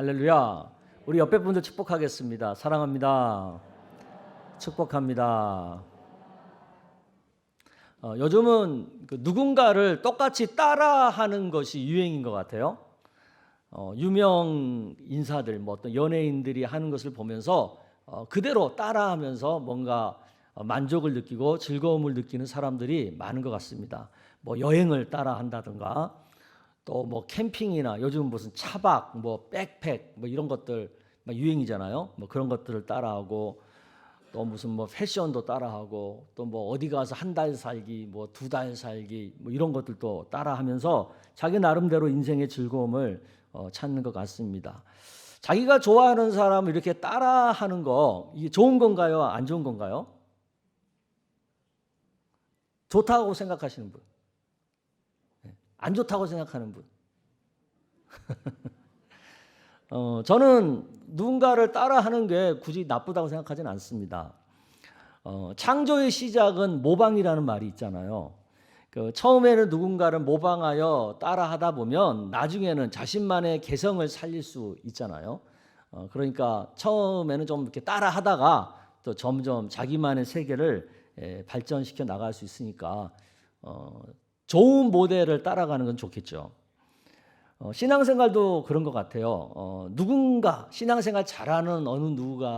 할렐루야. 우리 옆에 분들 축복하겠습니다. 사랑합니다. 축복합니다. 요즘은 누군가를 똑같이 따라하는 것이 유행인 것 같아요. 유명 인사들, 어떤 연예인들이 하는 것을 보면서 그대로 따라하면서 뭔가 만족을 느끼고 즐거움을 느끼는 사람들이 많은 것 같습니다. 여행을 따라한다든가, 또 캠핑이나 요즘 무슨 차박, 백팩, 이런 것들 유행이잖아요. 그런 것들을 따라하고, 또 무슨 패션도 따라하고, 또 어디 가서 한 달 살기, 2달 살기, 이런 것들도 따라하면서 자기 나름대로 인생의 즐거움을 찾는 것 같습니다. 자기가 좋아하는 사람을 이렇게 따라하는 거, 이게 좋은 건가요? 안 좋은 건가요? 좋다고 생각하시는 분, 안 좋다고 생각하는 분. 저는 누군가를 따라하는 게 굳이 나쁘다고 생각하지는 않습니다. 창조의 시작은 모방이라는 말이 있잖아요. 처음에는 누군가를 모방하여 따라하다 보면 나중에는 자신만의 개성을 살릴 수 있잖아요. 그러니까 처음에는 좀 이렇게 따라하다가 또 점점 자기만의 세계를 발전시켜 나갈 수 있으니까 좋은 모델을 따라가는 건 좋겠죠. 신앙생활도 그런 것 같아요. 누군가 신앙생활 잘하는 어느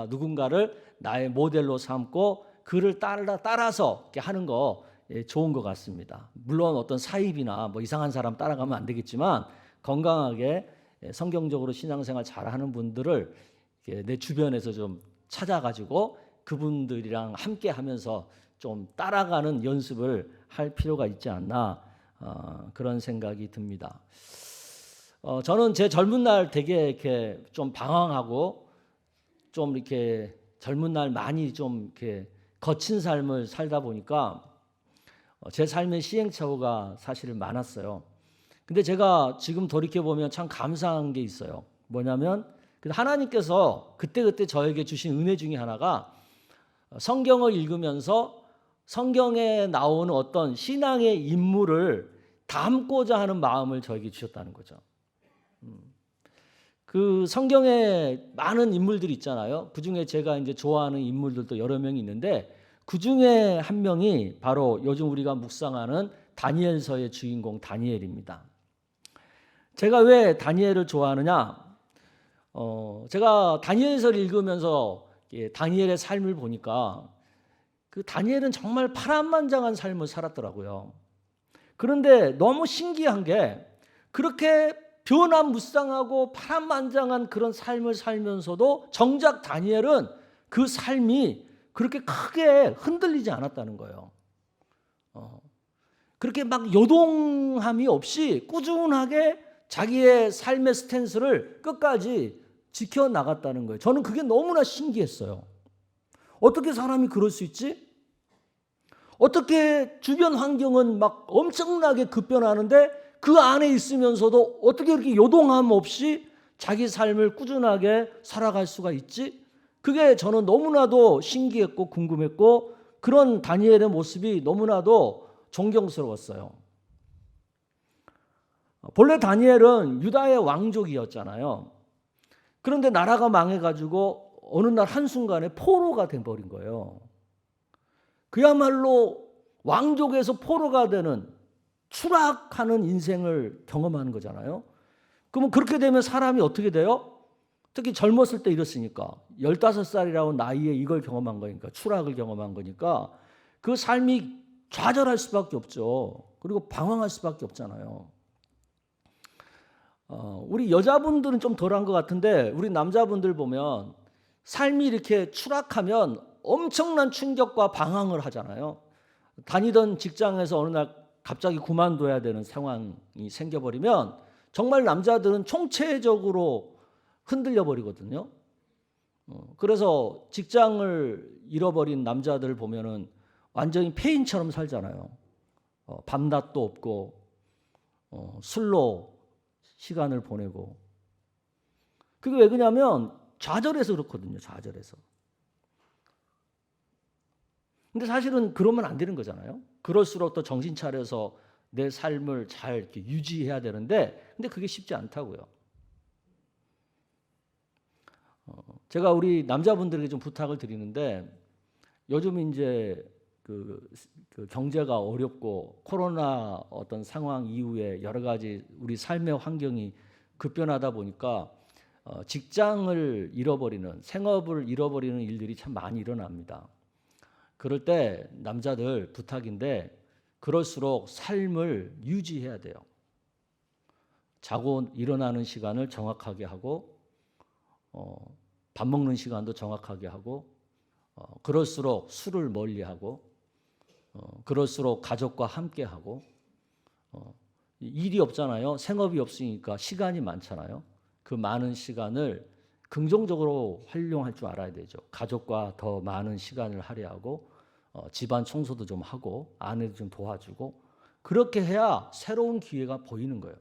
누군가를 나의 모델로 삼고 그를 따라서 이렇게 하는 거 좋은 것 같습니다. 물론 어떤 사입이나 이상한 사람 따라가면 안 되겠지만 건강하게 성경적으로 신앙생활 잘하는 분들을 내 주변에서 좀 찾아가지고 그분들이랑 함께 하면서 좀 따라가는 연습을 할 필요가 있지 않나 그런 생각이 듭니다. 저는 제 젊은 날 되게 이렇게 좀 방황하고 좀 이렇게 젊은 날 많이 좀 이렇게 거친 삶을 살다 보니까 제 삶의 시행착오가 사실은 많았어요. 근데 제가 지금 돌이켜 보면 참 감사한 게 있어요. 뭐냐면 하나님께서 그때그때 저에게 주신 은혜 중에 하나가 성경을 읽으면서 성경에 나오는 어떤 신앙의 인물을 담고자 하는 마음을 저에게 주셨다는 거죠. 그 성경에 많은 인물들이 있잖아요. 그 중에 제가 이제 좋아하는 인물들도 여러 명이 있는데 그 중에 한 명이 바로 요즘 우리가 묵상하는 다니엘서의 주인공 다니엘입니다. 제가 왜 다니엘을 좋아하느냐? 제가 다니엘서를 읽으면서 다니엘의 삶을 보니까 그 다니엘은 정말 파란만장한 삶을 살았더라고요. 그런데 너무 신기한 게 그렇게 변화무쌍하고 파란만장한 그런 삶을 살면서도 정작 다니엘은 그 삶이 그렇게 크게 흔들리지 않았다는 거예요. 그렇게 막 요동함이 없이 꾸준하게 자기의 삶의 스탠스를 끝까지 지켜나갔다는 거예요. 저는 그게 너무나 신기했어요. 어떻게 사람이 그럴 수 있지? 어떻게 주변 환경은 막 엄청나게 급변하는데 그 안에 있으면서도 어떻게 이렇게 요동함 없이 자기 삶을 꾸준하게 살아갈 수가 있지? 그게 저는 너무나도 신기했고 궁금했고 그런 다니엘의 모습이 너무나도 존경스러웠어요. 본래 다니엘은 유다의 왕족이었잖아요. 그런데 나라가 망해가지고 어느 날 한순간에 포로가 돼버린 거예요. 그야말로 왕족에서 포로가 되는 추락하는 인생을 경험하는 거잖아요. 그러면 그렇게 되면 사람이 어떻게 돼요? 특히 젊었을 때 이랬으니까 15살이라고 나이에 이걸 경험한 거니까 추락을 경험한 거니까 그 삶이 좌절할 수밖에 없죠. 그리고 방황할 수밖에 없잖아요. 우리 여자분들은 좀 덜한 것 같은데 우리 남자분들 보면 삶이 이렇게 추락하면 엄청난 충격과 방황을 하잖아요. 다니던 직장에서 어느 날 갑자기 그만둬야 되는 상황이 생겨버리면 정말 남자들은 총체적으로 흔들려 버리거든요. 그래서 직장을 잃어버린 남자들을 보면은 완전히 폐인처럼 살잖아요. 밤낮도 없고 술로 시간을 보내고. 그게 왜 그러냐면 좌절해서 그렇거든요. 좌절해서. 근데 사실은 그러면 안 되는 거잖아요. 그럴수록 더 정신 차려서 내 삶을 잘 이렇게 유지해야 되는데 근데 그게 쉽지 않다고요. 제가 우리 남자분들에게 좀 부탁을 드리는데 요즘 이제 그 경제가 어렵고 코로나 어떤 상황 이후에 여러 가지 우리 삶의 환경이 급변하다 보니까 직장을 잃어버리는, 생업을 잃어버리는 일들이 참 많이 일어납니다. 그럴 때 남자들 부탁인데 그럴수록 삶을 유지해야 돼요. 자고 일어나는 시간을 정확하게 하고 밥 먹는 시간도 정확하게 하고 그럴수록 술을 멀리하고 그럴수록 가족과 함께하고 일이 없잖아요. 생업이 없으니까 시간이 많잖아요. 그 많은 시간을 긍정적으로 활용할 줄 알아야 되죠. 가족과 더 많은 시간을 할애하고 집안 청소도 좀 하고 아내도 좀 도와주고 그렇게 해야 새로운 기회가 보이는 거예요.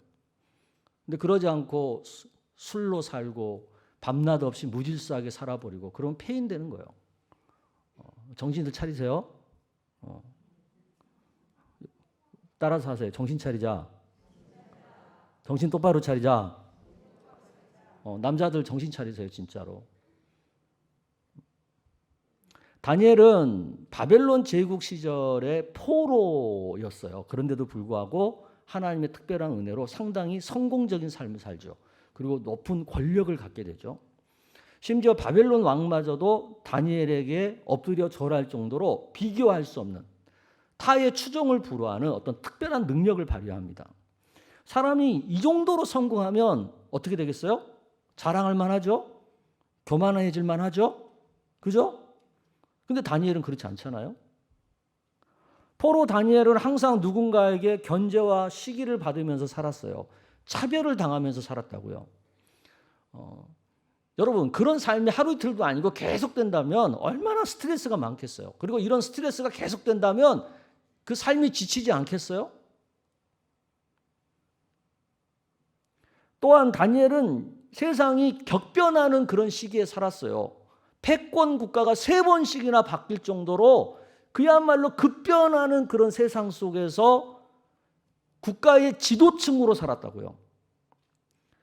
근데 그러지 않고 술로 살고 밤낮 없이 무질서하게 살아버리고 그러면 폐인되는 거예요. 정신들 차리세요. 따라서 하세요. 정신 차리자. 정신 똑바로 차리자. 남자들 정신 차리세요. 진짜로. 다니엘은 바벨론 제국 시절의 포로였어요. 그런데도 불구하고 하나님의 특별한 은혜로 상당히 성공적인 삶을 살죠. 그리고 높은 권력을 갖게 되죠. 심지어 바벨론 왕마저도 다니엘에게 엎드려 절할 정도로 비교할 수 없는 타의 추종을 불허하는 어떤 특별한 능력을 발휘합니다. 사람이 이 정도로 성공하면 어떻게 되겠어요? 자랑할 만하죠? 교만해질 만하죠? 그죠? 근데 다니엘은 그렇지 않잖아요. 포로 다니엘은 항상 누군가에게 견제와 시기를 받으면서 살았어요. 차별을 당하면서 살았다고요. 여러분 그런 삶이 하루 이틀도 아니고 계속된다면 얼마나 스트레스가 많겠어요. 그리고 이런 스트레스가 계속된다면 그 삶이 지치지 않겠어요? 또한 다니엘은 세상이 격변하는 그런 시기에 살았어요. 패권 국가가 3번씩이나 바뀔 정도로 그야말로 급변하는 그런 세상 속에서 국가의 지도층으로 살았다고요.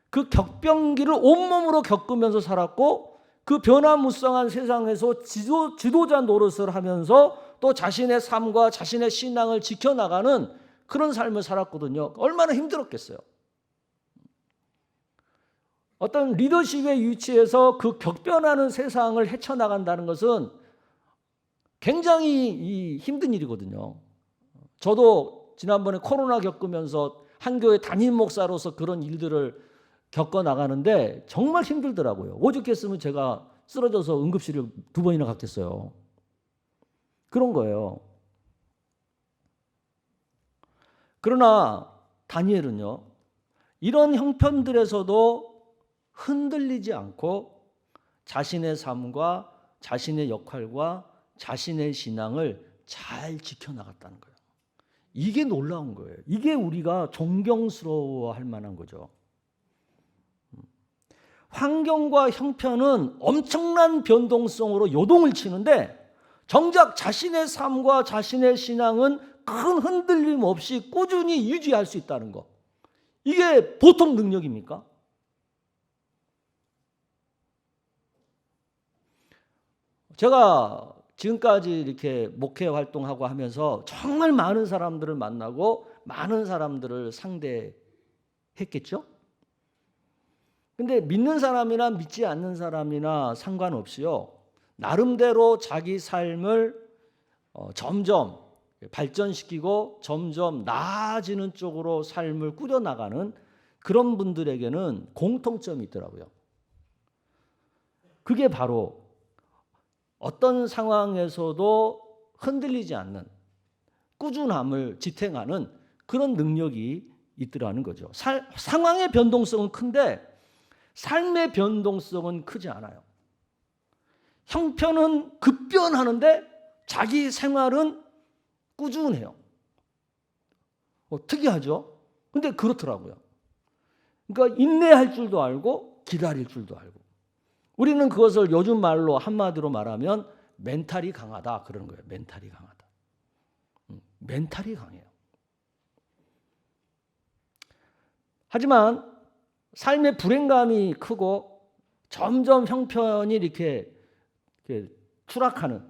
그 격변기를 온몸으로 겪으면서 살았고 그 변화무쌍한 세상에서 지도자 노릇을 하면서 또 자신의 삶과 자신의 신앙을 지켜나가는 그런 삶을 살았거든요. 얼마나 힘들었겠어요. 어떤 리더십의 위치에서 그 격변하는 세상을 헤쳐나간다는 것은 굉장히 힘든 일이거든요. 저도 지난번에 코로나 겪으면서 한 교회 담임 목사로서 그런 일들을 겪어나가는데 정말 힘들더라고요. 오죽했으면 제가 쓰러져서 응급실을 2번이나 갔겠어요. 그런 거예요. 그러나 다니엘은요, 이런 형편들에서도 흔들리지 않고 자신의 삶과 자신의 역할과 자신의 신앙을 잘 지켜나갔다는 거예요. 이게 놀라운 거예요. 이게 우리가 존경스러워할 만한 거죠. 환경과 형편은 엄청난 변동성으로 요동을 치는데 정작 자신의 삶과 자신의 신앙은 큰 흔들림 없이 꾸준히 유지할 수 있다는 거. 이게 보통 능력입니까? 제가 지금까지 이렇게 목회 활동하고 하면서 정말 많은 사람들을 만나고 많은 사람들을 상대했겠죠? 근데 믿는 사람이나 믿지 않는 사람이나 상관없이요. 나름대로 자기 삶을 점점 발전시키고 점점 나아지는 쪽으로 삶을 꾸려나가는 그런 분들에게는 공통점이 있더라고요. 그게 바로 어떤 상황에서도 흔들리지 않는 꾸준함을 지탱하는 그런 능력이 있더라는 거죠. 상황의 변동성은 큰데 삶의 변동성은 크지 않아요. 형편은 급변하는데 자기 생활은 꾸준해요. 특이하죠? 근데 그렇더라고요. 그러니까 인내할 줄도 알고 기다릴 줄도 알고. 우리는 그것을 요즘 말로 한마디로 말하면 멘탈이 강하다 그러는 거예요. 멘탈이 강하다. 멘탈이 강해요. 하지만 삶의 불행감이 크고 점점 형편이 이렇게 추락하는,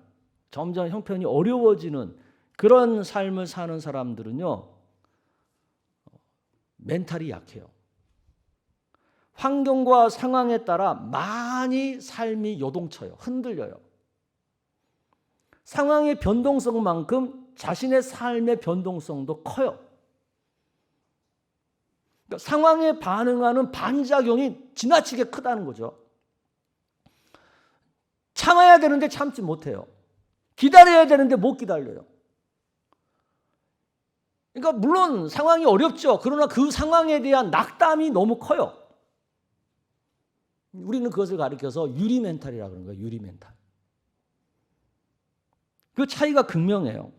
점점 형편이 어려워지는 그런 삶을 사는 사람들은요, 멘탈이 약해요. 환경과 상황에 따라 많이 삶이 요동쳐요. 흔들려요. 상황의 변동성만큼 자신의 삶의 변동성도 커요. 그러니까 상황에 반응하는 반작용이 지나치게 크다는 거죠. 참아야 되는데 참지 못해요. 기다려야 되는데 못 기다려요. 그러니까 물론 상황이 어렵죠. 그러나 그 상황에 대한 낙담이 너무 커요. 우리는 그것을 가리켜서 유리 멘탈이라고 하는 거예요. 유리 멘탈. 그 차이가 극명해요.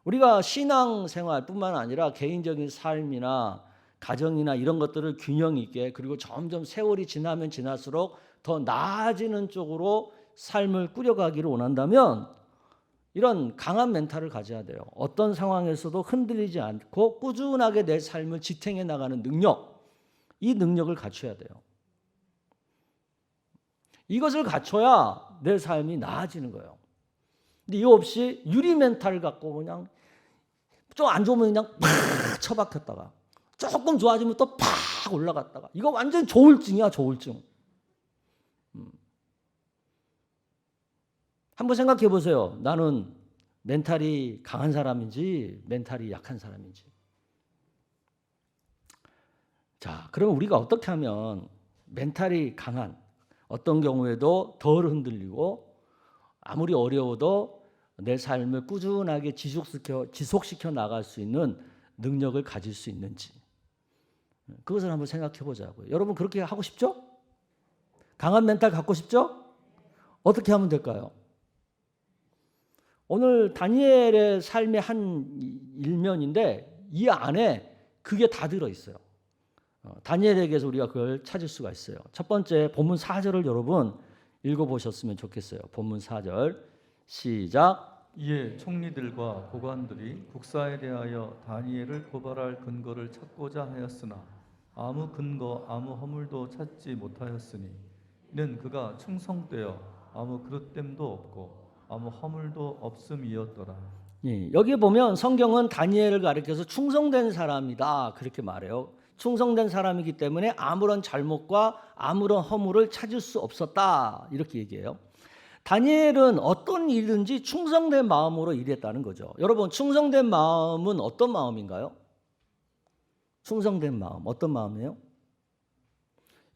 우리가 신앙생활뿐만 아니라 개인적인 삶이나 가정이나 이런 것들을 균형 있게, 그리고 점점 세월이 지나면 지날수록 더 나아지는 쪽으로 삶을 꾸려가기를 원한다면 이런 강한 멘탈을 가져야 돼요. 어떤 상황에서도 흔들리지 않고 꾸준하게 내 삶을 지탱해 나가는 능력, 이 능력을 갖춰야 돼요. 이것을 갖춰야 내 삶이 나아지는 거예요. 근데 이거 없이 유리 멘탈을 갖고 그냥 좀 안 좋으면 그냥 팍 처박혔다가 조금 좋아지면 또 팍 올라갔다가, 이거 완전 조울증이야, 조울증. 한번 생각해 보세요. 나는 멘탈이 강한 사람인지 멘탈이 약한 사람인지. 자, 그러면 우리가 어떻게 하면 멘탈이 강한, 어떤 경우에도 덜 흔들리고 아무리 어려워도 내 삶을 꾸준하게 지속시켜 나갈 수 있는 능력을 가질 수 있는지, 그것을 한번 생각해 보자고요. 여러분 그렇게 하고 싶죠? 강한 멘탈 갖고 싶죠? 어떻게 하면 될까요? 오늘 다니엘의 삶의 한 일면인데 이 안에 그게 다 들어있어요. 다니엘에게서 우리가 그걸 찾을 수가 있어요. 첫 번째 본문 4절을 여러분 읽어보셨으면 좋겠어요. 본문 4절 시작. 이에 총리들과 고관들이 국사에 대하여 다니엘을 고발할 근거를 찾고자 하였으나 아무 근거 아무 허물도 찾지 못하였으니 이는 그가 충성되어 아무 그릇됨도 없고 아무 허물도 없음이었더라. 예, 여기 보면 성경은 다니엘을 가리켜서 충성된 사람이다 그렇게 말해요. 충성된 사람이기 때문에 아무런 잘못과 아무런 허물을 찾을 수 없었다 이렇게 얘기해요. 다니엘은 어떤 일이든지 충성된 마음으로 일했다는 거죠. 여러분 충성된 마음은 어떤 마음인가요? 충성된 마음 어떤 마음이에요?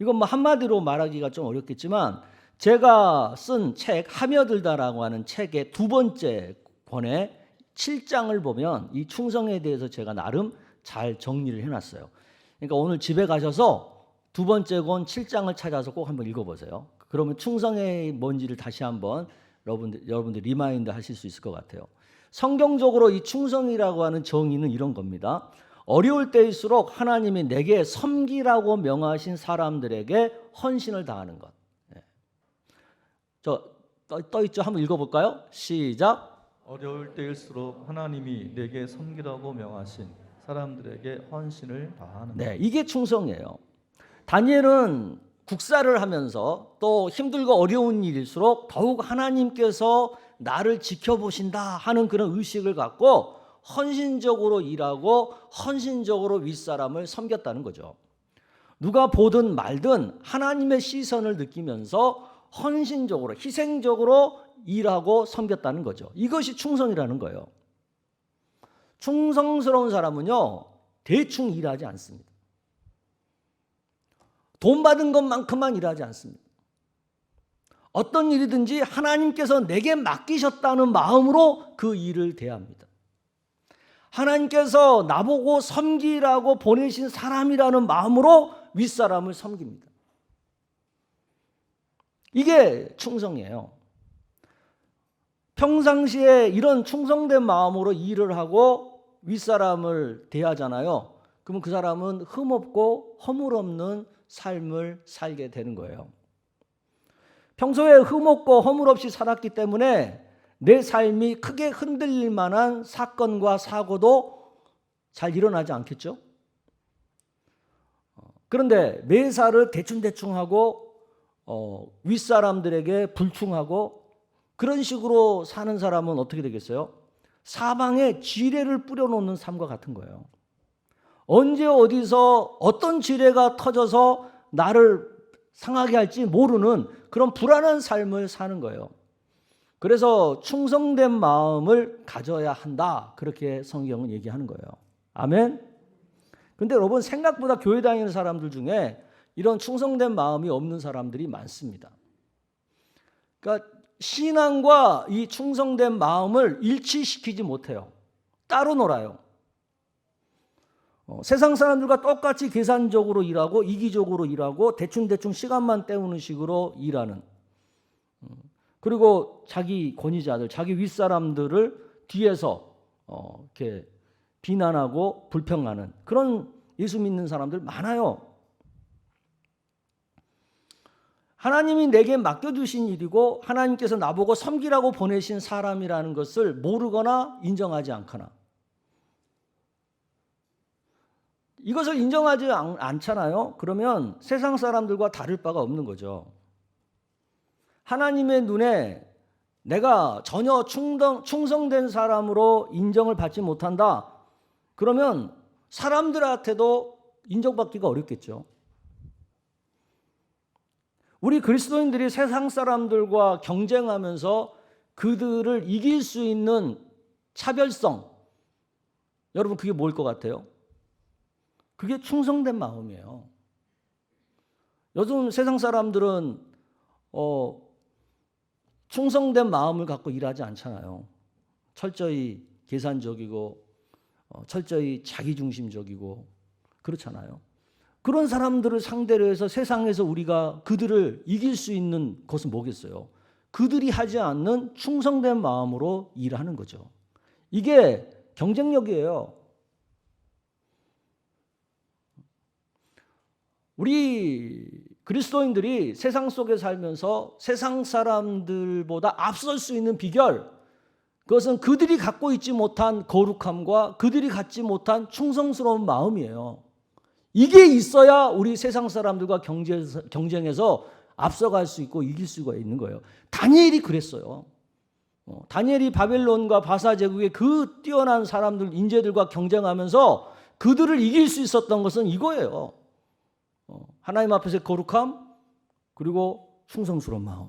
이건 뭐 한마디로 말하기가 좀 어렵겠지만 제가 쓴 책 하며들다라고 하는 책의 두 번째 권의 7장을 보면 이 충성에 대해서 제가 나름 잘 정리를 해놨어요. 그러니까 오늘 집에 가셔서 두 번째 권 7장을 찾아서 꼭 한번 읽어보세요. 그러면 충성이 뭔지를 다시 한번 여러분들 리마인드 하실 수 있을 것 같아요. 성경적으로 이 충성이라고 하는 정의는 이런 겁니다. 어려울 때일수록 하나님이 내게 섬기라고 명하신 사람들에게 헌신을 다하는 것. 떠 있죠? 한번 읽어볼까요? 시작. 어려울 때일수록 하나님이 내게 섬기라고 명하신 사람들에게 헌신을 다하는 것. 네, 이게 충성이에요. 다니엘은 국사를 하면서 또 힘들고 어려운 일일수록 더욱 하나님께서 나를 지켜보신다 하는 그런 의식을 갖고 헌신적으로 일하고 헌신적으로 윗사람을 섬겼다는 거죠. 누가 보든 말든 하나님의 시선을 느끼면서 헌신적으로 희생적으로 일하고 섬겼다는 거죠. 이것이 충성이라는 거예요. 충성스러운 사람은요 대충 일하지 않습니다. 돈 받은 것만큼만 일하지 않습니다. 어떤 일이든지 하나님께서 내게 맡기셨다는 마음으로 그 일을 대합니다. 하나님께서 나보고 섬기라고 보내신 사람이라는 마음으로 윗사람을 섬깁니다. 이게 충성이에요. 평상시에 이런 충성된 마음으로 일을 하고 윗사람을 대하잖아요. 그러면 그 사람은 흠없고 허물없는 삶을 살게 되는 거예요. 평소에 흠없고 허물 없이 살았기 때문에 내 삶이 크게 흔들릴 만한 사건과 사고도 잘 일어나지 않겠죠? 그런데 매사를 대충대충 하고 윗사람들에게 불충하고 그런 식으로 사는 사람은 어떻게 되겠어요? 사방에 지뢰를 뿌려놓는 삶과 같은 거예요. 언제 어디서 어떤 지뢰가 터져서 나를 상하게 할지 모르는 그런 불안한 삶을 사는 거예요. 그래서 충성된 마음을 가져야 한다. 그렇게 성경은 얘기하는 거예요. 아멘. 근데 여러분, 생각보다 교회 다니는 사람들 중에 이런 충성된 마음이 없는 사람들이 많습니다. 그러니까 신앙과 이 충성된 마음을 일치시키지 못해요. 따로 놀아요. 세상 사람들과 똑같이 계산적으로 일하고 이기적으로 일하고 대충대충 시간만 때우는 식으로 일하는, 그리고 자기 권위자들, 자기 윗사람들을 뒤에서 이렇게 비난하고 불평하는 그런 예수 믿는 사람들 많아요. 하나님이 내게 맡겨주신 일이고 하나님께서 나보고 섬기라고 보내신 사람이라는 것을 모르거나 인정하지 않거나, 이것을 인정하지 않잖아요. 그러면 세상 사람들과 다를 바가 없는 거죠. 하나님의 눈에 내가 전혀 충성된 사람으로 인정을 받지 못한다. 그러면 사람들한테도 인정받기가 어렵겠죠. 우리 그리스도인들이 세상 사람들과 경쟁하면서 그들을 이길 수 있는 차별성, 여러분 그게 뭘 것 같아요? 그게 충성된 마음이에요. 요즘 세상 사람들은 충성된 마음을 갖고 일하지 않잖아요. 철저히 계산적이고 철저히 자기중심적이고 그렇잖아요. 그런 사람들을 상대로 해서 세상에서 우리가 그들을 이길 수 있는 것은 뭐겠어요? 그들이 하지 않는 충성된 마음으로 일하는 거죠. 이게 경쟁력이에요. 우리 그리스도인들이 세상 속에 살면서 세상 사람들보다 앞설 수 있는 비결, 그것은 그들이 갖고 있지 못한 거룩함과 그들이 갖지 못한 충성스러운 마음이에요. 이게 있어야 우리 세상 사람들과 경쟁해서 앞서갈 수 있고 이길 수가 있는 거예요. 다니엘이 그랬어요. 다니엘이 바벨론과 바사 제국의 그 뛰어난 사람들, 인재들과 경쟁하면서 그들을 이길 수 있었던 것은 이거예요. 하나님 앞에서의 거룩함, 그리고 충성스러운 마음.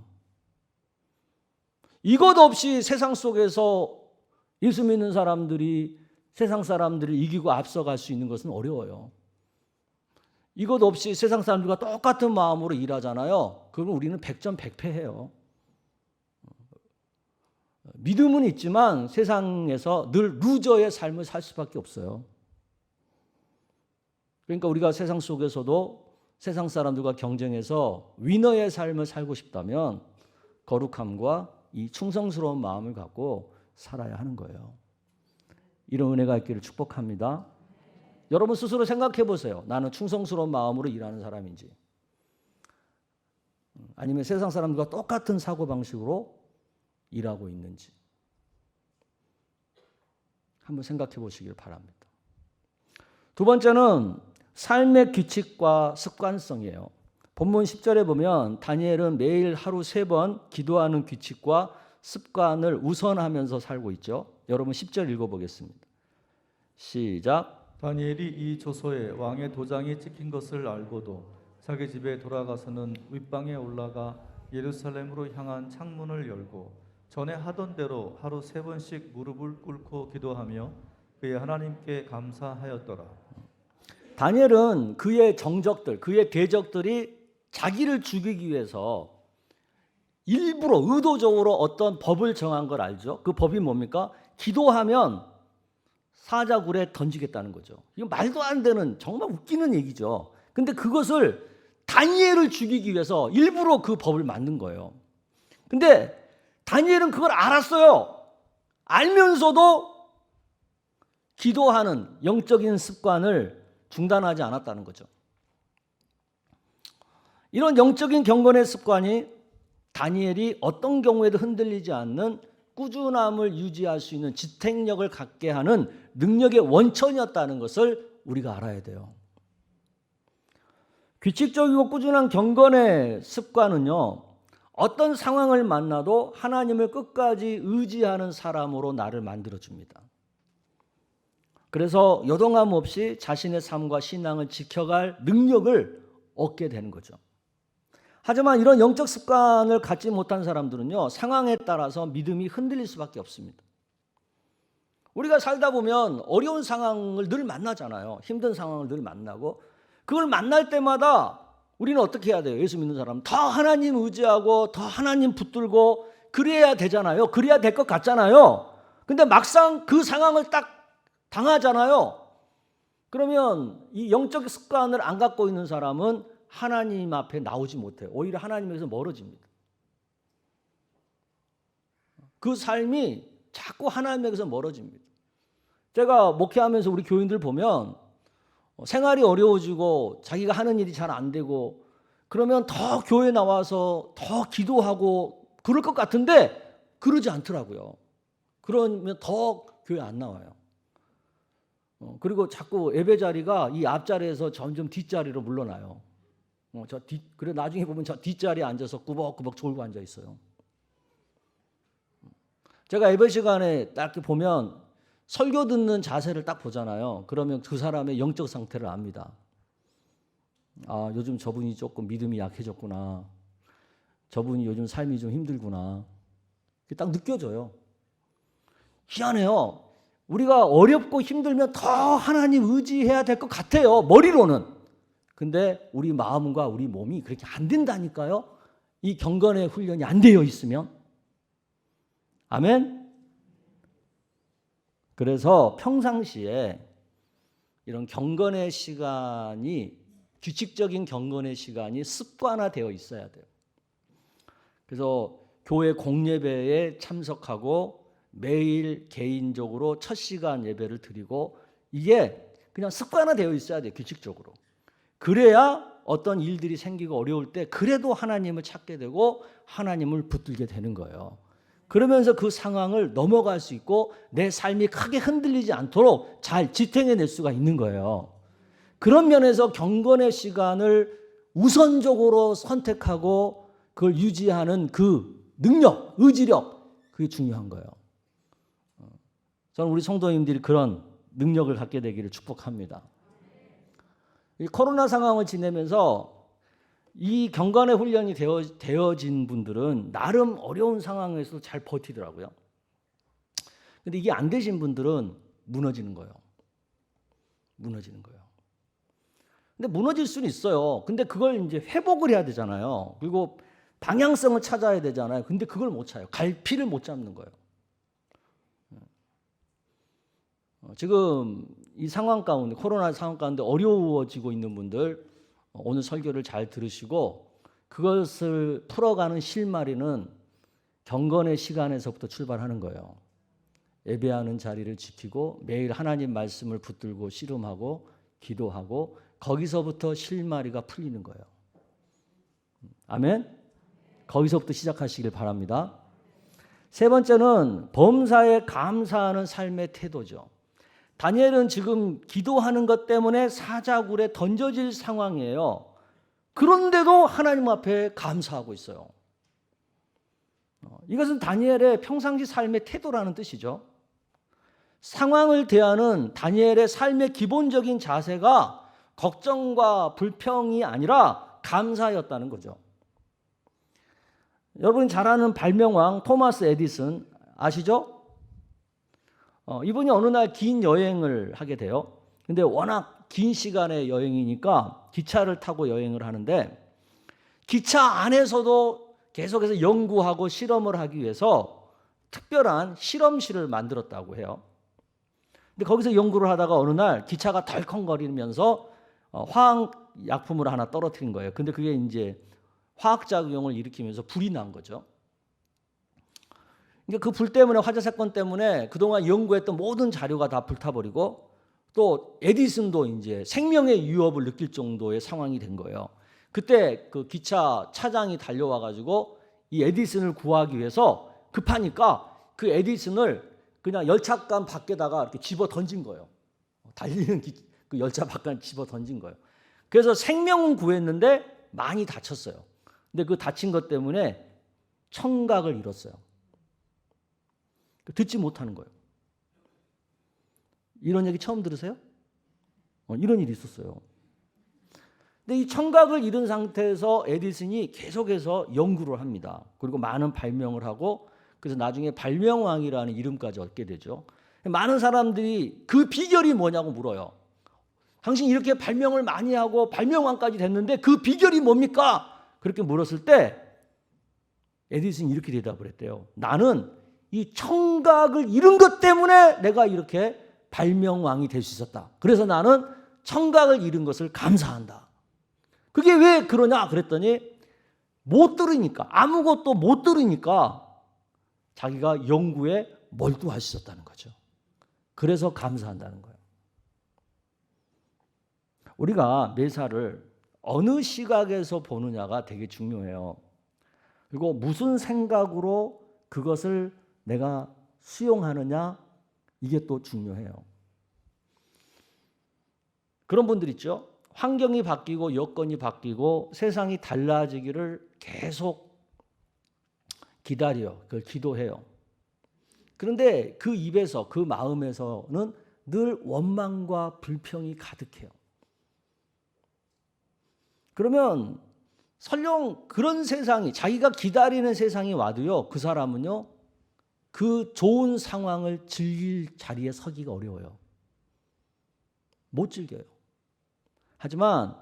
이것 없이 세상 속에서 예수 믿는 사람들이 세상 사람들을 이기고 앞서갈 수 있는 것은 어려워요. 이것 없이 세상 사람들과 똑같은 마음으로 일하잖아요. 그러면 우리는 100점 100패해요. 믿음은 있지만 세상에서 늘 루저의 삶을 살 수밖에 없어요. 그러니까 우리가 세상 속에서도 세상 사람들과 경쟁해서 위너의 삶을 살고 싶다면 거룩함과 이 충성스러운 마음을 갖고 살아야 하는 거예요. 이런 은혜가 있기를 축복합니다. 여러분 스스로 생각해 보세요. 나는 충성스러운 마음으로 일하는 사람인지, 아니면 세상 사람들과 똑같은 사고방식으로 일하고 있는지 한번 생각해 보시길 바랍니다. 두 번째는 삶의 규칙과 습관성이에요. 본문 10절에 보면 다니엘은 매일 하루 3번 기도하는 규칙과 습관을 우선하면서 살고 있죠. 여러분 10절 읽어보겠습니다. 시작. 다니엘이 이 조서에 왕의 도장이 찍힌 것을 알고도 자기 집에 돌아가서는 윗방에 올라가 예루살렘으로 향한 창문을 열고 전에 하던 대로 하루 3번씩 무릎을 꿇고 기도하며 그의 하나님께 감사하였더라. 다니엘은 그의 정적들, 그의 대적들이 자기를 죽이기 위해서 일부러 의도적으로 어떤 법을 정한 걸 알죠. 그 법이 뭡니까? 기도하면 사자굴에 던지겠다는 거죠. 이거 말도 안 되는 정말 웃기는 얘기죠. 근데 그것을 다니엘을 죽이기 위해서 일부러 그 법을 만든 거예요. 근데 다니엘은 그걸 알았어요. 알면서도 기도하는 영적인 습관을 중단하지 않았다는 거죠. 이런 영적인 경건의 습관이 다니엘이 어떤 경우에도 흔들리지 않는 꾸준함을 유지할 수 있는 지탱력을 갖게 하는 능력의 원천이었다는 것을 우리가 알아야 돼요. 규칙적이고 꾸준한 경건의 습관은요, 어떤 상황을 만나도 하나님을 끝까지 의지하는 사람으로 나를 만들어줍니다. 그래서 요동함 없이 자신의 삶과 신앙을 지켜갈 능력을 얻게 되는 거죠. 하지만 이런 영적 습관을 갖지 못한 사람들은요, 상황에 따라서 믿음이 흔들릴 수밖에 없습니다. 우리가 살다 보면 어려운 상황을 늘 만나잖아요. 힘든 상황을 늘 만나고, 그걸 만날 때마다 우리는 어떻게 해야 돼요? 예수 믿는 사람은 더 하나님 의지하고 더 하나님 붙들고 그래야 되잖아요. 그래야 될 것 같잖아요. 근데 막상 그 상황을 딱 당하잖아요. 그러면 이 영적 습관을 안 갖고 있는 사람은 하나님 앞에 나오지 못해요. 오히려 하나님에서 멀어집니다. 그 삶이 자꾸 하나님에게서 멀어집니다. 제가 목회하면서 우리 교인들 보면 생활이 어려워지고 자기가 하는 일이 잘 안 되고 그러면 더 교회 나와서 더 기도하고 그럴 것 같은데 그러지 않더라고요. 그러면 더 교회 안 나와요. 그리고 자꾸 예배 자리가 이 앞자리에서 점점 뒷자리로 물러나요. 그래 나중에 보면 저 뒷자리에 앉아서 꾸벅꾸벅 졸고 앉아 있어요. 제가 예배 시간에 딱 보면 설교 듣는 자세를 딱 보잖아요. 그러면 그 사람의 영적 상태를 압니다. 아, 요즘 저분이 조금 믿음이 약해졌구나. 저분이 요즘 삶이 좀 힘들구나. 딱 느껴져요. 희한해요. 우리가 어렵고 힘들면 더 하나님 의지해야 될 것 같아요. 머리로는. 근데 우리 마음과 우리 몸이 그렇게 안 된다니까요. 이 경건의 훈련이 안 되어 있으면. 아멘. 그래서 평상시에 이런 경건의 시간이 규칙적인 경건의 시간이 습관화되어 있어야 돼요. 그래서 교회 공예배에 참석하고 매일 개인적으로 첫 시간 예배를 드리고 이게 그냥 습관화되어 있어야 돼요. 규칙적으로. 그래야 어떤 일들이 생기고 어려울 때 그래도 하나님을 찾게 되고 하나님을 붙들게 되는 거예요. 그러면서 그 상황을 넘어갈 수 있고 내 삶이 크게 흔들리지 않도록 잘 지탱해낼 수가 있는 거예요. 그런 면에서 경건의 시간을 우선적으로 선택하고 그걸 유지하는 그 능력, 의지력, 그게 중요한 거예요. 저는 우리 성도님들이 그런 능력을 갖게 되기를 축복합니다. 이 코로나 상황을 지내면서 이 경건의 훈련이 되어진 분들은 나름 어려운 상황에서 잘 버티더라고요. 근데 이게 안 되신 분들은 무너지는 거예요. 무너지는 거예요. 근데 무너질 수는 있어요. 근데 그걸 이제 회복을 해야 되잖아요. 그리고 방향성을 찾아야 되잖아요. 근데 그걸 못 찾아요. 갈피를 못 잡는 거예요. 지금 이 상황 가운데, 코로나 상황 가운데 어려워지고 있는 분들, 오늘 설교를 잘 들으시고 그것을 풀어가는 실마리는 경건의 시간에서부터 출발하는 거예요. 예배하는 자리를 지키고 매일 하나님 말씀을 붙들고 씨름하고 기도하고 거기서부터 실마리가 풀리는 거예요. 아멘? 거기서부터 시작하시길 바랍니다. 세 번째는 범사에 감사하는 삶의 태도죠. 다니엘은 지금 기도하는 것 때문에 사자굴에 던져질 상황이에요. 그런데도 하나님 앞에 감사하고 있어요. 이것은 다니엘의 평상시 삶의 태도라는 뜻이죠. 상황을 대하는 다니엘의 삶의 기본적인 자세가 걱정과 불평이 아니라 감사였다는 거죠. 여러분 잘 아는 발명왕 토마스 에디슨 아시죠? 이분이 어느 날 긴 여행을 하게 돼요. 근데 워낙 긴 시간의 여행이니까 기차를 타고 여행을 하는데 기차 안에서도 계속해서 연구하고 실험을 하기 위해서 특별한 실험실을 만들었다고 해요. 근데 거기서 연구를 하다가 어느 날 기차가 덜컹거리면서 화학약품을 하나 떨어뜨린 거예요. 근데 그게 이제 화학작용을 일으키면서 불이 난 거죠. 그러니까 그 불 때문에, 화재 사건 때문에 그동안 연구했던 모든 자료가 다 불타버리고 또 에디슨도 이제 생명의 위협을 느낄 정도의 상황이 된 거예요. 그때 그 기차 차장이 달려와 가지고 이 에디슨을 구하기 위해서 급하니까 그 에디슨을 그냥 열차간 밖에다가 이렇게 집어 던진 거예요. 달리는 그 열차 밖에 집어 던진 거예요. 그래서 생명은 구했는데 많이 다쳤어요. 근데 그 다친 것 때문에 청각을 잃었어요. 듣지 못하는 거예요. 이런 얘기 처음 들으세요? 이런 일이 있었어요. 근데 이 청각을 잃은 상태에서 에디슨이 계속해서 연구를 합니다. 그리고 많은 발명을 하고 그래서 나중에 발명왕이라는 이름까지 얻게 되죠. 많은 사람들이 그 비결이 뭐냐고 물어요. 당신 이렇게 발명을 많이 하고 발명왕까지 됐는데 그 비결이 뭡니까? 그렇게 물었을 때 에디슨이 이렇게 대답을 했대요. 나는 이 청각을 잃은 것 때문에 내가 이렇게 발명왕이 될 수 있었다. 그래서 나는 청각을 잃은 것을 감사한다. 그게 왜 그러냐 그랬더니 못 들으니까, 아무것도 못 들으니까 자기가 연구에 몰두할 수 있었다는 거죠. 그래서 감사한다는 거예요. 우리가 매사를 어느 시각에서 보느냐가 되게 중요해요. 그리고 무슨 생각으로 그것을 내가 수용하느냐, 이게 또 중요해요. 그런 분들 있죠. 환경이 바뀌고 여건이 바뀌고 세상이 달라지기를 계속 기다려, 그걸 기도해요. 그런데 그 입에서, 그 마음에서는 늘 원망과 불평이 가득해요. 그러면 설령 그런 세상이, 자기가 기다리는 세상이 와도요, 그 사람은요, 그 좋은 상황을 즐길 자리에 서기가 어려워요. 못 즐겨요. 하지만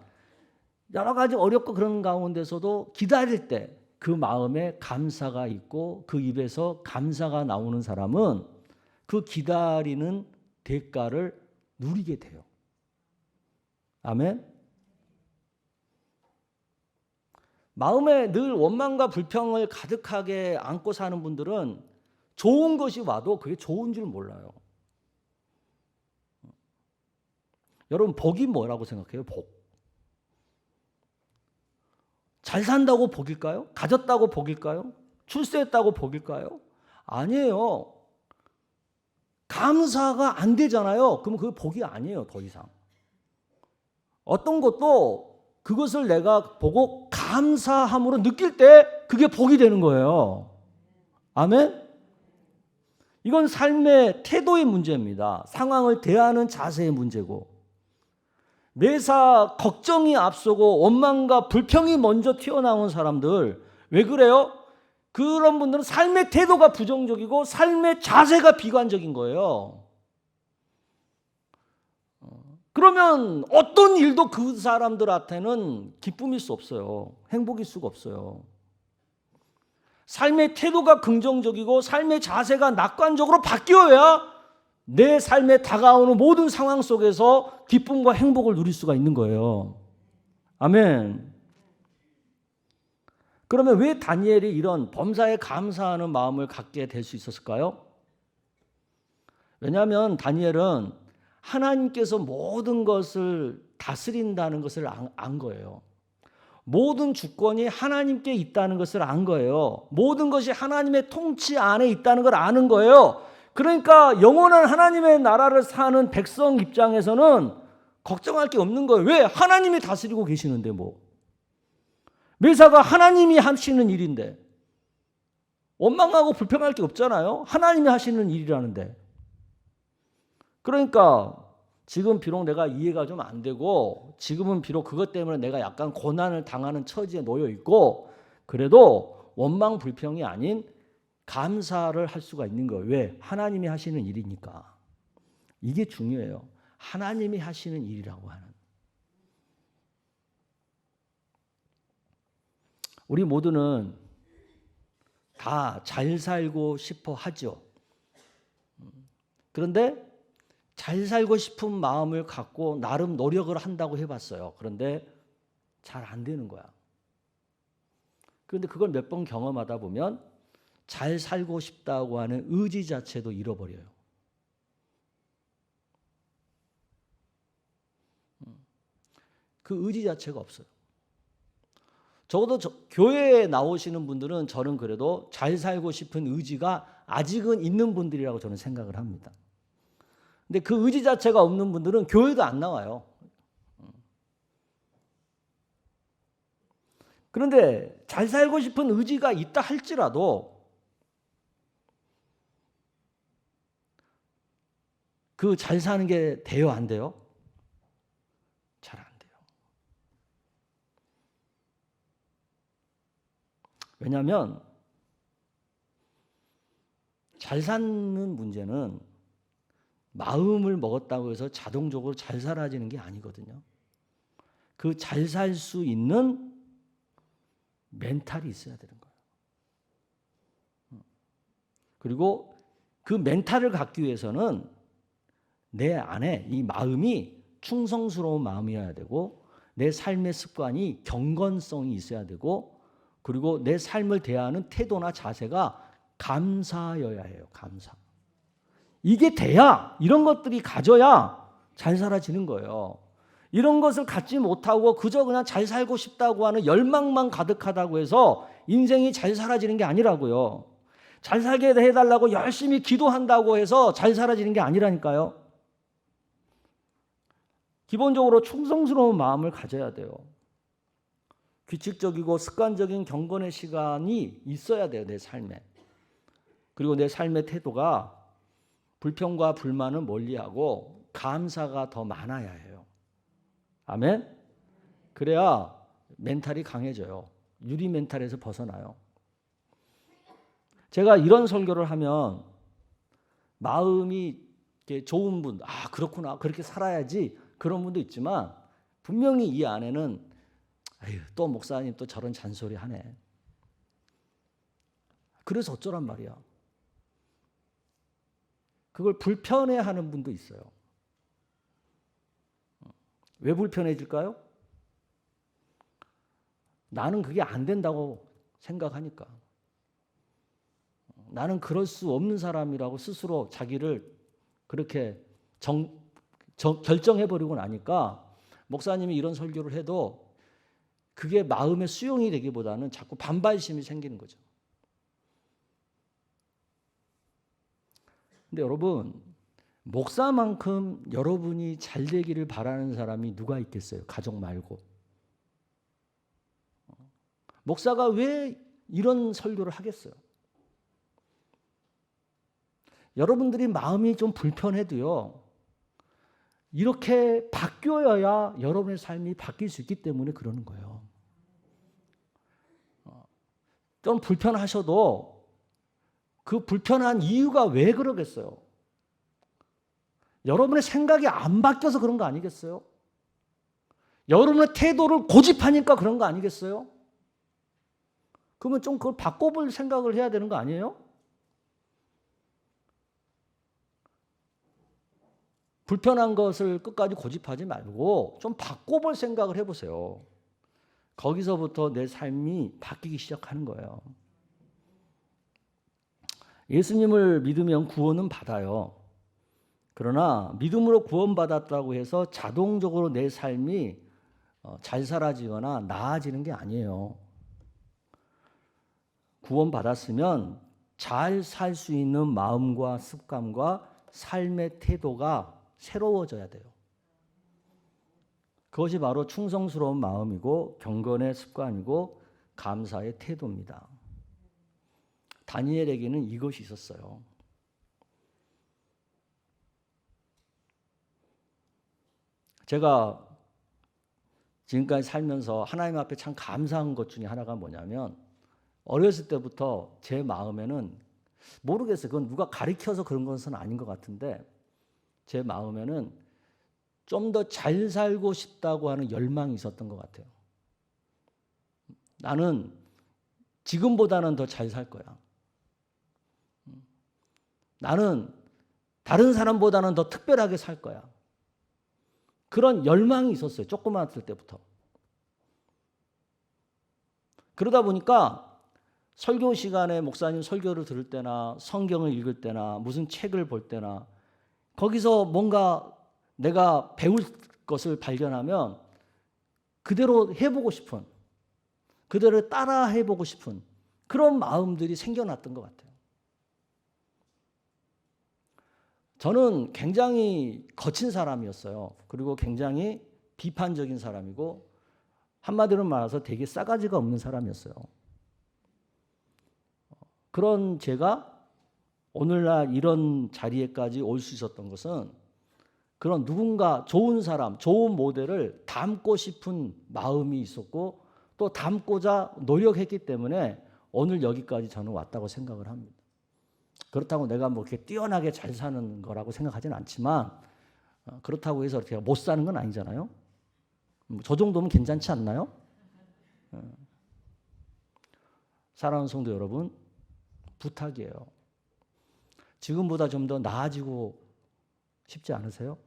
여러 가지 어렵고 그런 가운데서도 기다릴 때 그 마음에 감사가 있고 그 입에서 감사가 나오는 사람은 그 기다리는 대가를 누리게 돼요. 아멘. 마음에 늘 원망과 불평을 가득하게 안고 사는 분들은 좋은 것이 와도 그게 좋은 줄 몰라요. 여러분, 복이 뭐라고 생각해요? 복. 잘 산다고 복일까요? 가졌다고 복일까요? 출세했다고 복일까요? 아니에요. 감사가 안 되잖아요. 그럼 그게 복이 아니에요, 더 이상. 어떤 것도 그것을 내가 보고 감사함으로 느낄 때 그게 복이 되는 거예요. 아멘? 이건 삶의 태도의 문제입니다. 상황을 대하는 자세의 문제고, 매사 걱정이 앞서고 원망과 불평이 먼저 튀어나온 사람들, 왜 그래요? 그런 분들은 삶의 태도가 부정적이고 삶의 자세가 비관적인 거예요. 그러면 어떤 일도 그 사람들한테는 기쁨일 수 없어요. 행복일 수가 없어요. 삶의 태도가 긍정적이고 삶의 자세가 낙관적으로 바뀌어야 내 삶에 다가오는 모든 상황 속에서 기쁨과 행복을 누릴 수가 있는 거예요. 아멘. 그러면 왜 다니엘이 이런 범사에 감사하는 마음을 갖게 될 수 있었을까요? 왜냐하면 다니엘은 하나님께서 모든 것을 다스린다는 것을 안 거예요. 모든 주권이 하나님께 있다는 것을 안 거예요. 모든 것이 하나님의 통치 안에 있다는 걸 아는 거예요. 그러니까 영원한 하나님의 나라를 사는 백성 입장에서는 걱정할 게 없는 거예요. 왜? 하나님이 다스리고 계시는데 뭐. 매사가 하나님이 하시는 일인데 원망하고 불평할 게 없잖아요. 하나님이 하시는 일이라는데. 그러니까 지금 비록 내가 이해가 좀 안 되고 지금은 비록 그것 때문에 내가 약간 고난을 당하는 처지에 놓여 있고 그래도 원망 불평이 아닌 감사를 할 수가 있는 거예요. 왜? 하나님이 하시는 일이니까. 이게 중요해요. 하나님이 하시는 일이라고 하는. 우리 모두는 다 잘 살고 싶어 하죠. 그런데 잘 살고 싶은 마음을 갖고 나름 노력을 한다고 해봤어요. 그런데 잘 안 되는 거야. 그런데 그걸 몇 번 경험하다 보면 잘 살고 싶다고 하는 의지 자체도 잃어버려요. 그 의지 자체가 없어요. 적어도 교회에 나오시는 분들은 저는 그래도 잘 살고 싶은 의지가 아직은 있는 분들이라고 저는 생각을 합니다. 근데 그 의지 자체가 없는 분들은 교회도 안 나와요. 그런데 잘 살고 싶은 의지가 있다 할지라도 그 잘 사는 게 돼요, 안 돼요? 잘 안 돼요. 왜냐하면 잘 사는 문제는 마음을 먹었다고 해서 자동적으로 잘 살아지는 게 아니거든요. 그 잘 살 수 있는 멘탈이 있어야 되는 거예요. 그리고 그 멘탈을 갖기 위해서는 내 안에 이 마음이 충성스러운 마음이어야 되고 내 삶의 습관이 경건성이 있어야 되고 그리고 내 삶을 대하는 태도나 자세가 감사여야 해요. 감사. 이게 돼야 이런 것들이 가져야 잘 살아지는 거예요. 이런 것을 갖지 못하고 그저 그냥 잘 살고 싶다고 하는 열망만 가득하다고 해서 인생이 잘 살아지는 게 아니라고요. 잘 살게 해달라고 열심히 기도한다고 해서 잘 살아지는 게 아니라니까요. 기본적으로 충성스러운 마음을 가져야 돼요. 규칙적이고 습관적인 경건의 시간이 있어야 돼요, 내 삶에. 그리고 내 삶의 태도가 불평과 불만은 멀리하고 감사가 더 많아야 해요. 아멘? 그래야 멘탈이 강해져요. 유리 멘탈에서 벗어나요. 제가 이런 설교를 하면 마음이 좋은 분, 아 그렇구나, 그렇게 살아야지 그런 분도 있지만 분명히 이 안에는 아유, 또 목사님 또 저런 잔소리 하네. 그래서 어쩌란 말이야. 그걸 불편해하는 분도 있어요. 왜 불편해질까요? 나는 그게 안 된다고 생각하니까. 나는 그럴 수 없는 사람이라고 스스로 자기를 그렇게 결정해버리고 나니까 목사님이 이런 설교를 해도 그게 마음의 수용이 되기보다는 자꾸 반발심이 생기는 거죠. 근데 여러분, 목사만큼 여러분이 잘 되기를 바라는 사람이 누가 있겠어요? 가족 말고. 목사가 왜 이런 설교를 하겠어요? 여러분들이 마음이 좀 불편해도요, 이렇게 바뀌어야 여러분의 삶이 바뀔 수 있기 때문에 그러는 거예요. 좀 불편하셔도 그 불편한 이유가 왜 그러겠어요? 여러분의 생각이 안 바뀌어서 그런 거 아니겠어요? 여러분의 태도를 고집하니까 그런 거 아니겠어요? 그러면 좀 그걸 바꿔볼 생각을 해야 되는 거 아니에요? 불편한 것을 끝까지 고집하지 말고 좀 바꿔볼 생각을 해보세요. 거기서부터 내 삶이 바뀌기 시작하는 거예요. 예수님을 믿으면 구원은 받아요. 그러나 믿음으로 구원받았다고 해서 자동적으로 내 삶이 잘 살아지거나 나아지는 게 아니에요. 구원받았으면 잘 살 수 있는 마음과 습관과 삶의 태도가 새로워져야 돼요. 그것이 바로 충성스러운 마음이고 경건의 습관이고 감사의 태도입니다. 다니엘에게는 이것이 있었어요. 제가 지금까지 살면서 하나님 앞에 참 감사한 것 중에 하나가 뭐냐면 어렸을 때부터 제 마음에는 모르겠어요. 그건 누가 가르쳐서 그런 것은 아닌 것 같은데 제 마음에는 좀 더 잘 살고 싶다고 하는 열망이 있었던 것 같아요. 나는 지금보다는 더 잘 살 거야. 나는 다른 사람보다는 더 특별하게 살 거야. 그런 열망이 있었어요. 조그마했을 때부터. 그러다 보니까 설교 시간에 목사님 설교를 들을 때나 성경을 읽을 때나 무슨 책을 볼 때나 거기서 뭔가 내가 배울 것을 발견하면 그대로 해보고 싶은, 그대로 따라 해보고 싶은 그런 마음들이 생겨났던 것 같아요. 저는 굉장히 거친 사람이었어요. 그리고 굉장히 비판적인 사람이고 한마디로 말해서 되게 싸가지가 없는 사람이었어요. 그런 제가 오늘날 이런 자리에까지 올 수 있었던 것은 그런 누군가 좋은 사람, 좋은 모델을 닮고 싶은 마음이 있었고 또 닮고자 노력했기 때문에 오늘 여기까지 저는 왔다고 생각을 합니다. 그렇다고 내가 뭐 이렇게 뛰어나게 잘 사는 거라고 생각하지는 않지만 그렇다고 해서 제가 못 사는 건 아니잖아요. 저 정도면 괜찮지 않나요? 사랑하는 성도 여러분, 부탁이에요. 지금보다 좀 더 나아지고 싶지 않으세요?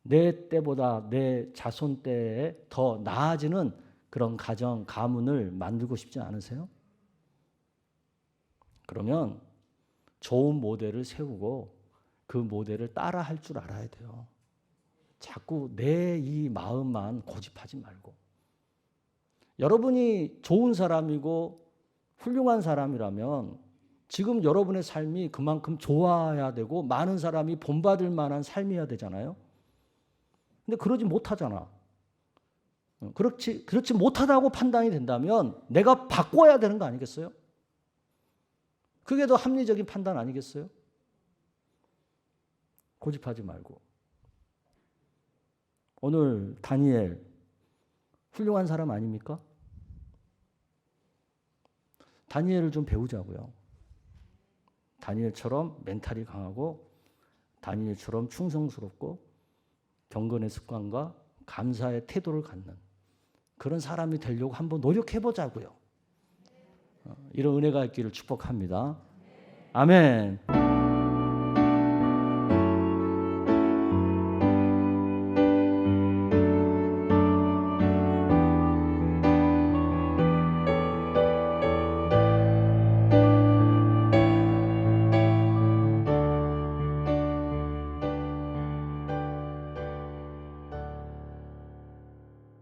내 때보다 내 자손 때에 더 나아지는 그런 가정, 가문을 만들고 싶지 않으세요? 그러면 좋은 모델을 세우고 그 모델을 따라 할 줄 알아야 돼요. 자꾸 내 이 마음만 고집하지 말고. 여러분이 좋은 사람이고 훌륭한 사람이라면 지금 여러분의 삶이 그만큼 좋아야 되고 많은 사람이 본받을 만한 삶이어야 되잖아요. 근데 그러지 못하잖아. 그렇지 못하다고 판단이 된다면 내가 바꿔야 되는 거 아니겠어요? 그게 더 합리적인 판단 아니겠어요? 고집하지 말고. 오늘 다니엘 훌륭한 사람 아닙니까? 다니엘을 좀 배우자고요. 다니엘처럼 멘탈이 강하고 다니엘처럼 충성스럽고 경건의 습관과 감사의 태도를 갖는 그런 사람이 되려고 한번 노력해보자고요. 이런 은혜가 있기를 축복합니다. 아멘.